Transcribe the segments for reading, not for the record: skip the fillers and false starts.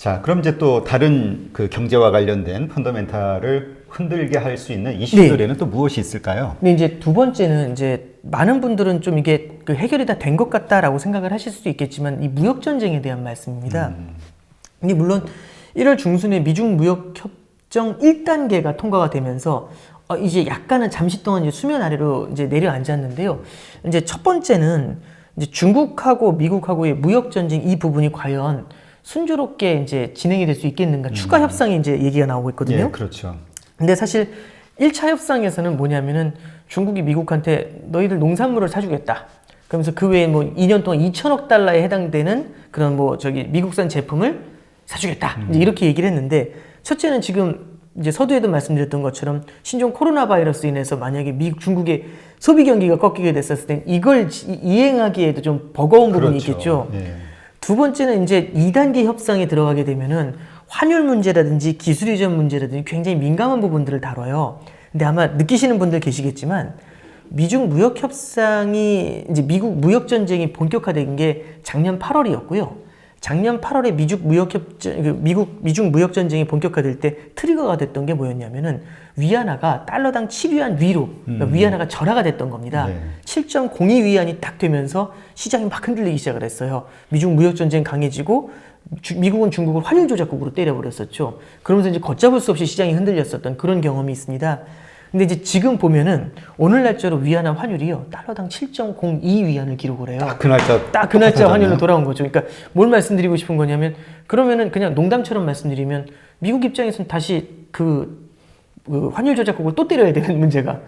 자, 그럼 이제 또 다른 그 경제와 관련된 펀더멘탈을 흔들게 할 수 있는 이슈들에는 또 무엇이 있을까요? 근데 이제 두 번째는 이제 많은 분들은 좀 이게 그 해결이 다 된 것 같다라고 생각을 하실 수도 있겠지만 이 무역 전쟁에 대한 말씀입니다. 이게 물론 1월 중순에 미중 무역 협정 1단계가 통과가 되면서 이제 약간은 잠시 동안 이제 수면 아래로 이제 내려앉았는데요. 이제 첫 번째는 이제 중국하고 미국하고의 무역 전쟁 이 부분이 과연 순조롭게 이제 진행이 될 수 있겠는가 추가 협상이 이제 얘기가 나오고 있거든요. 예, 그렇죠. 근데 사실 1차 협상에서는 뭐냐면은 중국이 미국한테 너희들 농산물을 사주겠다. 그러면서 그 외에 뭐 2년 동안 2천억 달러에 해당되는 그런 뭐 미국산 제품을 사주겠다. 이제 이렇게 얘기를 했는데 첫째는 지금 이제 서두에도 말씀드렸던 것처럼 신종 코로나 바이러스로 인해서 만약에 중국의 소비 경기가 꺾이게 됐었을 땐 이걸 이행하기에도 좀 버거운 부분이 그렇죠. 있겠죠. 예. 두 번째는 이제 2단계 협상에 들어가게 되면은 환율 문제라든지 기술 이전 문제라든지 굉장히 민감한 부분들을 다뤄요. 근데 아마 느끼시는 분들 계시겠지만 미중 무역 협상이 이제 미국 무역 전쟁이 본격화된 게 작년 8월이었고요. 작년 8월에 미중 무역 전쟁이 본격화될 때 트리거가 됐던 게 뭐였냐면은 위안화가 달러당 7위안 위로 그러니까 위안화가 절하가 됐던 겁니다. 네. 7.02위안이 딱 되면서 시장이 막 흔들리기 시작을 했어요. 미중 무역 전쟁 강해지고 미국은 중국을 환율 조작국으로 때려버렸었죠. 그러면서 이제 걷잡을 수 없이 시장이 흔들렸었던 그런 경험이 있습니다. 근데 이제 지금 보면은 오늘 날짜로 위안화 환율이요 달러당 7.02위안을 기록을 해요. 딱 그 날짜 환율로 돌아온 거죠. 그러니까 뭘 말씀드리고 싶은 거냐면 그러면은 그냥 농담처럼 말씀드리면 미국 입장에서는 다시 그 환율 조작국을 또 때려야 되는 문제가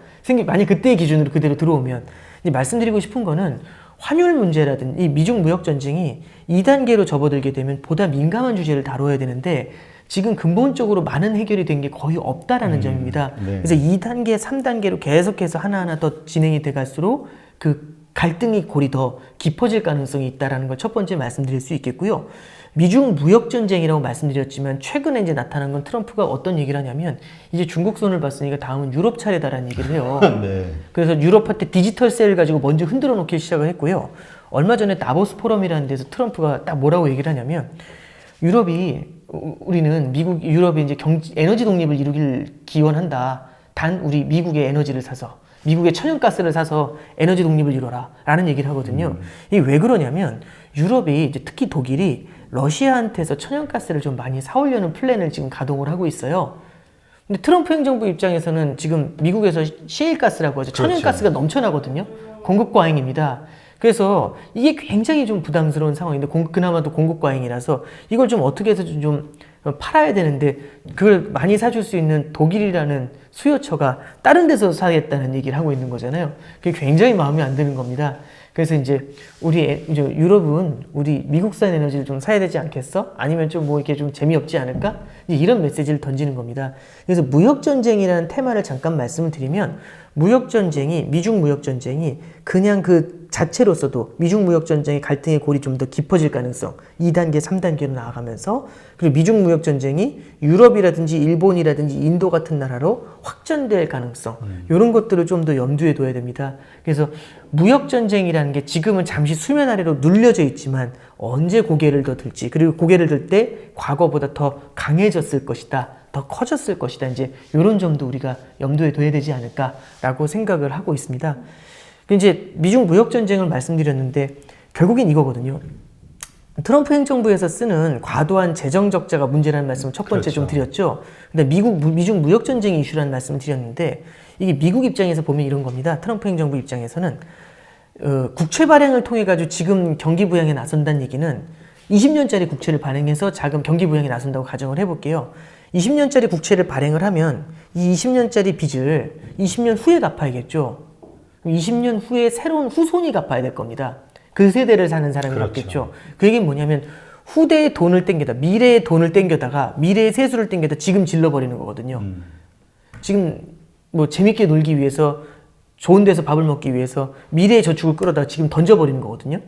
만약 그때의 기준으로 그대로 들어오면 이제 말씀드리고 싶은 거는 환율 문제라든지 이 미중 무역 전쟁이 2단계로 접어들게 되면 보다 민감한 주제를 다뤄야 되는데 지금 근본적으로 많은 해결이 된 게 거의 없다라는 점입니다. 네. 그래서 2단계, 3단계로 계속해서 하나하나 더 진행이 돼 갈수록 그 갈등의 골이 더 깊어질 가능성이 있다라는 걸 첫 번째 말씀드릴 수 있겠고요. 미중 무역 전쟁이라고 말씀드렸지만 최근에 이제 나타난 건 트럼프가 어떤 얘기를 하냐면 이제 중국 손을 봤으니까 다음은 유럽 차례다라는 얘기를 해요. 네. 그래서 유럽한테 디지털세를 가지고 먼저 흔들어 놓기 시작을 했고요. 얼마 전에 다보스 포럼이라는 데서 트럼프가 딱 뭐라고 얘기를 하냐면 유럽이 이제 에너지 독립을 이루길 기원한다. 단 우리 미국의 에너지를 사서 미국의 천연가스를 사서 에너지 독립을 이뤄라 라는 얘기를 하거든요. 이게 왜 그러냐면 유럽이 이제 특히 독일이 러시아한테서 천연가스를 좀 많이 사오려는 플랜을 지금 가동을 하고 있어요. 근데 트럼프 행정부 입장에서는 지금 미국에서 시일가스라고 하죠. 천연가스가 넘쳐나거든요. 공급 과잉입니다. 그래서 이게 굉장히 좀 부담스러운 상황인데 그나마도 공급 과잉이라서 이걸 좀 어떻게 해서 좀 팔아야 되는데 그걸 많이 사줄 수 있는 독일이라는 수요처가 다른 데서 사겠다는 얘기를 하고 있는 거잖아요. 그게 굉장히 마음에 안 드는 겁니다. 그래서 이제 이제 유럽은 우리 미국산 에너지를 좀 사야 되지 않겠어? 아니면 좀 뭐 이렇게 좀 재미없지 않을까? 이제 이런 메시지를 던지는 겁니다. 그래서 무역전쟁이라는 테마를 잠깐 말씀을 드리면 미중 무역전쟁이 그냥 그 자체로서도 미중 무역전쟁의 갈등의 골이 좀 더 깊어질 가능성 2단계, 3단계로 나아가면서 그리고 미중 무역전쟁이 유럽이라든지 일본이라든지 인도 같은 나라로 확전될 가능성 이런 것들을 좀 더 염두에 둬야 됩니다. 그래서 무역전쟁이라는 게 지금은 잠시 수면 아래로 눌려져 있지만 언제 고개를 더 들지 그리고 고개를 들 때 과거보다 더 강해졌을 것이다. 더 커졌을 것이다. 이제 이런 점도 우리가 염두에 둬야 되지 않을까라고 생각을 하고 있습니다. 이제 미중 무역 전쟁을 말씀드렸는데 결국엔 이거거든요. 트럼프 행정부에서 쓰는 과도한 재정 적자가 문제라는 말씀을 첫 번째 좀 드렸죠. 근데 미중 무역 전쟁이 이슈라는 말씀을 드렸는데 이게 미국 입장에서 보면 이런 겁니다. 트럼프 행정부 입장에서는 국채 발행을 통해 가지고 지금 경기 부양에 나선다는 얘기는 20년짜리 국채를 발행해서 자금 경기 부양에 나선다고 가정을 해볼게요. 20년짜리 국채를 발행을 하면 이 20년짜리 빚을 20년 후에 갚아야겠죠. 20년 후에 새로운 후손이 갚아야 될 겁니다. 그 세대를 사는 사람이 갚겠죠. 그 얘기는 뭐냐면 후대의 돈을 땡겨다 미래의 돈을 땡겨다가 미래의 세수를 땡겨다 지금 질러버리는 거거든요. 지금 뭐 재밌게 놀기 위해서 좋은 데서 밥을 먹기 위해서 미래의 저축을 끌어다가 지금 던져버리는 거거든요.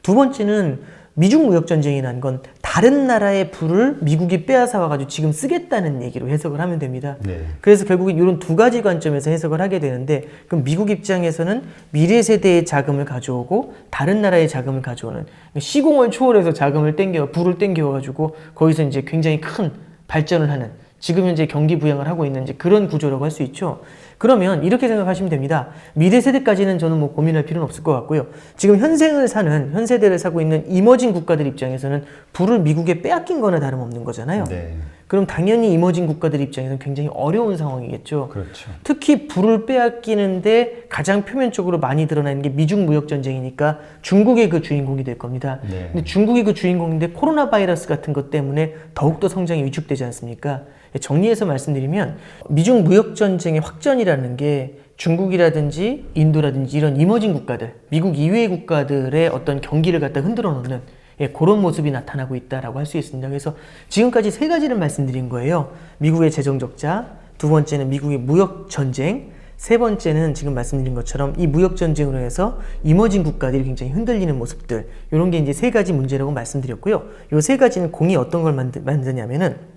두 번째는 미중 무역 전쟁이라는 건 다른 나라의 부를 미국이 빼앗아 와가지고 지금 쓰겠다는 얘기로 해석을 하면 됩니다. 네. 그래서 결국엔 이런 두 가지 관점에서 해석을 하게 되는데, 그럼 미국 입장에서는 미래 세대의 자금을 가져오고 다른 나라의 자금을 가져오는, 시공을 초월해서 자금을 부를 땡겨와가지고 거기서 이제 굉장히 큰 발전을 하는, 지금 현재 경기 부양을 하고 있는 이제 그런 구조라고 할 수 있죠. 그러면 이렇게 생각하시면 됩니다. 미래 세대까지는 저는 뭐 고민할 필요는 없을 것 같고요. 지금 현 세대를 사고 있는 이머징 국가들 입장에서는 부를 미국에 빼앗긴 거나 다름없는 거잖아요. 네. 그럼 당연히 이머징 국가들 입장에서는 굉장히 어려운 상황이겠죠. 그렇죠. 특히 부를 빼앗기는데 가장 표면적으로 많이 드러나는 게 미중 무역 전쟁이니까 중국이 그 주인공이 될 겁니다. 네. 근데 중국이 그 주인공인데 코로나 바이러스 같은 것 때문에 더욱더 성장이 위축되지 않습니까? 정리해서 말씀드리면 미중 무역 전쟁의 확전이라는 게 중국이라든지 인도라든지 이런 이머징 국가들, 미국 이외의 국가들의 어떤 경기를 갖다 흔들어 놓는 그런 모습이 나타나고 있다라고 할 수 있습니다. 그래서 지금까지 세 가지를 말씀드린 거예요. 미국의 재정 적자, 두 번째는 미국의 무역 전쟁, 세 번째는 지금 말씀드린 것처럼 이 무역 전쟁으로 해서 이머징 국가들이 굉장히 흔들리는 모습들, 이런 게 이제 세 가지 문제라고 말씀드렸고요. 이 세 가지는 공이 어떤 걸 만드냐면은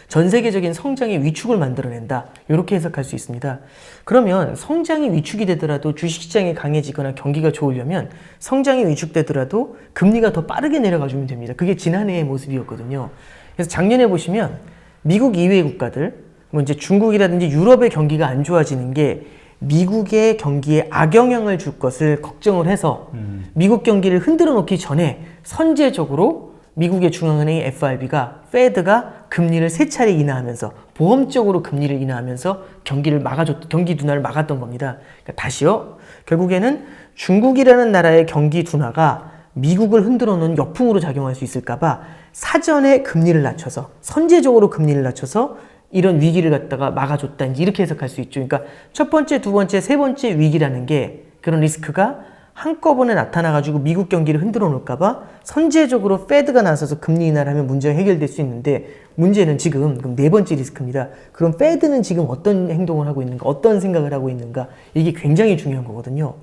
전 세계적인 성장의 위축을 만들어낸다, 이렇게 해석할 수 있습니다. 그러면 성장이 위축이 되더라도 주식시장이 강해지거나 경기가 좋으려면 성장이 위축되더라도 금리가 더 빠르게 내려가주면 됩니다. 그게 지난해의 모습이었거든요. 그래서 작년에 보시면 미국 이외의 국가들, 뭐 이제 중국이라든지 유럽의 경기가 안 좋아지는 게 미국의 경기에 악영향을 줄 것을 걱정을 해서 미국 경기를 흔들어 놓기 전에 선제적으로 미국의 중앙은행 FRB가, 페드가 금리를 3차례 인하하면서 보험적으로 금리를 인하하면서 경기 둔화를 막았던 겁니다. 그러니까 다시요. 결국에는 중국이라는 나라의 경기 둔화가 미국을 흔들어 놓은 역풍으로 작용할 수 있을까봐 사전에 금리를 낮춰서, 선제적으로 금리를 낮춰서 이런 위기를 갖다가 막아줬다, 이렇게 해석할 수 있죠. 그러니까 첫 번째, 두 번째, 세 번째 위기라는 게, 그런 리스크가 한꺼번에 나타나가지고 미국 경기를 흔들어 놓을까봐 선제적으로 페드가 나서서 금리 인하를 하면 문제가 해결될 수 있는데, 문제는 지금 그럼 네 번째 리스크입니다. 그럼 페드는 지금 어떤 행동을 하고 있는가, 어떤 생각을 하고 있는가, 이게 굉장히 중요한 거거든요.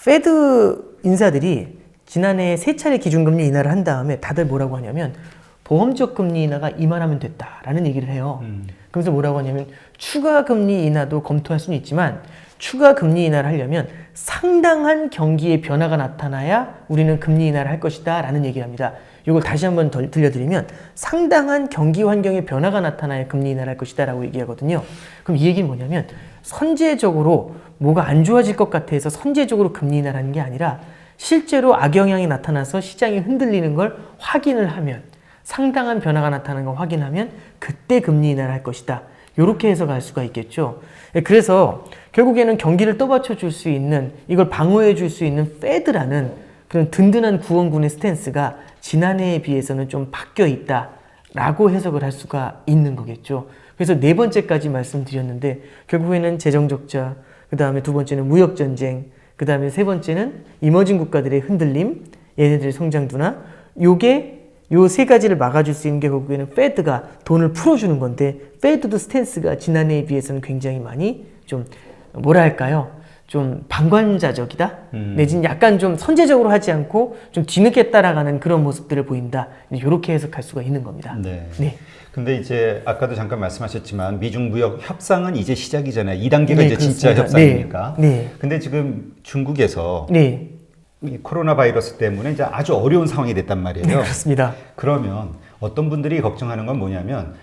페드 인사들이 지난해 3차례 기준금리 인하를 한 다음에 다들 뭐라고 하냐면 보험적 금리 인하가 이만하면 됐다라는 얘기를 해요. 그래서 뭐라고 하냐면 추가 금리 인하도 검토할 수는 있지만 추가 금리 인하를 하려면 상당한 경기의 변화가 나타나야 우리는 금리 인하를 할 것이다 라는 얘기를 합니다. 이걸 다시 한번 들려드리면 상당한 경기 환경의 변화가 나타나야 금리 인하를 할 것이다 라고 얘기하거든요. 그럼 이 얘기는 뭐냐면 선제적으로 뭐가 안 좋아질 것 같아서 선제적으로 금리 인하를 하는 게 아니라 실제로 악영향이 나타나서 시장이 흔들리는 걸 확인을 하면, 상당한 변화가 나타나는 걸 확인하면 그때 금리 인하를 할 것이다, 이렇게 해석할 수가 있겠죠. 그래서 결국에는 경기를 떠받쳐 줄 수 있는, 이걸 방어해 줄 수 있는 페드라는 그런 든든한 구원군의 스탠스가 지난해에 비해서는 좀 바뀌어 있다라고 해석을 할 수가 있는 거겠죠. 그래서 네 번째까지 말씀드렸는데 결국에는 재정적자, 그 다음에 두 번째는 무역전쟁, 그 다음에 세 번째는 이머징 국가들의 흔들림, 얘네들의 성장 둔화, 요게 요 세 가지를 막아줄 수 있는 게 결국에는 페드가 돈을 풀어주는 건데, 페드도 스탠스가 지난해에 비해서는 굉장히 많이 좀 뭐랄까요, 좀 방관자적이다, 내지는 약간 좀 선제적으로 하지 않고 좀 뒤늦게 따라가는 그런 모습들을 보인다, 이렇게 해석할 수가 있는 겁니다. 네. 네. 근데 이제 아까도 잠깐 말씀하셨지만 미중 무역 협상은 이제 시작이잖아요. 2단계가 네, 이제 진짜 그렇습니다. 협상이니까. 네. 근데 지금 중국에서 네. 이 코로나 바이러스 때문에 이제 아주 어려운 상황이 됐단 말이에요. 네, 그렇습니다. 그러면 어떤 분들이 걱정하는 건 뭐냐면,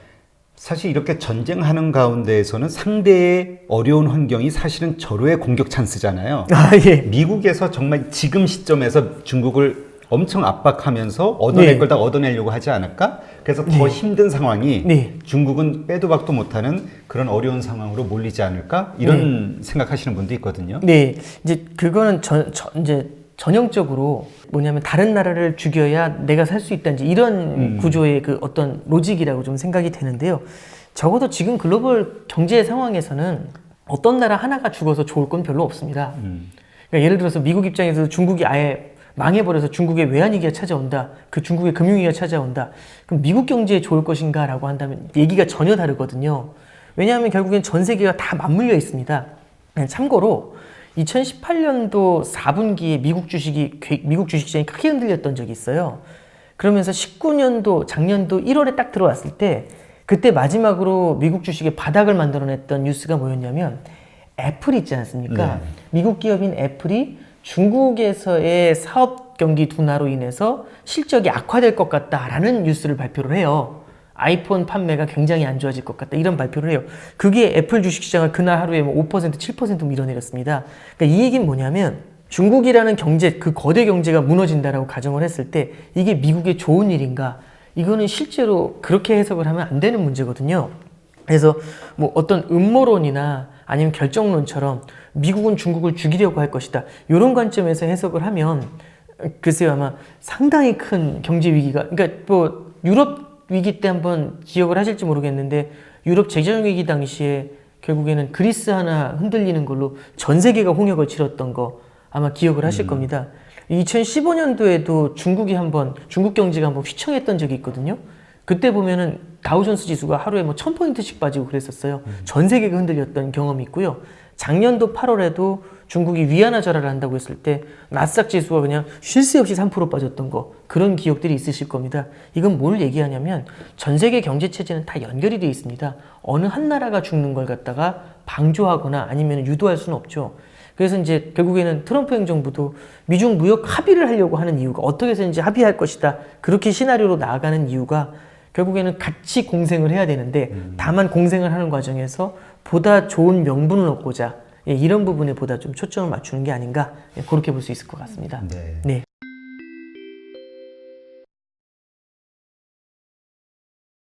사실 이렇게 전쟁하는 가운데에서는 상대의 어려운 환경이 사실은 절호의 공격 찬스잖아요. 아, 예. 미국에서 정말 지금 시점에서 중국을 엄청 압박하면서 얻어낼 네. 걸 다 얻어내려고 하지 않을까? 그래서 더 힘든 상황이 네. 중국은 빼도 박도 못하는 그런 어려운 상황으로 몰리지 않을까? 이런 생각하시는 분도 있거든요. 네, 이제 그거는 이제 전형적으로 뭐냐면 다른 나라를 죽여야 내가 살 수 있다는 이런 구조의 그 어떤 로직이라고 좀 생각이 되는데요. 적어도 지금 글로벌 경제 상황에서는 어떤 나라 하나가 죽어서 좋을 건 별로 없습니다. 그러니까 예를 들어서 미국 입장에서 중국이 아예 망해버려서 중국의 외환위기가 찾아온다, 그 중국의 금융위기가 찾아온다, 그럼 미국 경제에 좋을 것인가 라고 한다면 얘기가 전혀 다르거든요. 왜냐하면 결국엔 전 세계가 다 맞물려 있습니다. 참고로 2018년도 4분기에 미국 주식시장이 크게 흔들렸던 적이 있어요. 그러면서 19년도 작년도 1월에 딱 들어왔을 때 그때 마지막으로 미국 주식의 바닥을 만들어냈던 뉴스가 뭐였냐면 애플 있지 않습니까? 네. 미국 기업인 애플이 중국에서의 사업 경기 둔화로 인해서 실적이 악화될 것 같다라는 뉴스를 발표를 해요. 아이폰 판매가 굉장히 안 좋아질 것 같다 이런 발표를 해요. 그게 애플 주식시장을 그날 하루에 5% 7% 밀어내렸습니다. 그러니까 이 얘기는 뭐냐면 중국이라는 경제, 그 거대 경제가 무너진다라고 가정을 했을 때 이게 미국의 좋은 일인가? 이거는 실제로 그렇게 해석을 하면 안 되는 문제거든요. 그래서 뭐 어떤 음모론이나 아니면 결정론처럼 미국은 중국을 죽이려고 할 것이다. 이런 관점에서 해석을 하면 글쎄요 아마 상당히 큰 경제 위기가, 그러니까 뭐 유럽 위기 때 한번 기억을 하실지 모르겠는데 유럽 재정 위기 당시에 결국에는 그리스 하나 흔들리는 걸로 전 세계가 홍역을 치렀던 거 아마 기억을 하실 겁니다. 2015년도에도 중국 경제가 한번 휘청했던 적이 있거든요. 그때 보면은 다우존스 지수가 하루에 뭐 1000포인트씩 빠지고 그랬었어요. 전 세계가 흔들렸던 경험이 있고요. 작년도 8월에도 중국이 위안화 절하를 한다고 했을 때 나스닥 지수가 그냥 쉴 새 없이 3% 빠졌던 거, 그런 기억들이 있으실 겁니다. 이건 뭘 얘기하냐면 전 세계 경제 체제는 다 연결이 되어 있습니다. 어느 한 나라가 죽는 걸 갖다가 방조하거나 아니면 유도할 수는 없죠. 그래서 이제 결국에는 트럼프 행정부도 미중 무역 합의를 하려고 하는 이유가, 어떻게 해서든지 합의할 것이다, 그렇게 시나리오로 나아가는 이유가 결국에는 같이 공생을 해야 되는데 다만 공생을 하는 과정에서 보다 좋은 명분을 얻고자 이런 부분에 보다 좀 초점을 맞추는 게 아닌가, 그렇게 볼 수 있을 것 같습니다. 네. 네.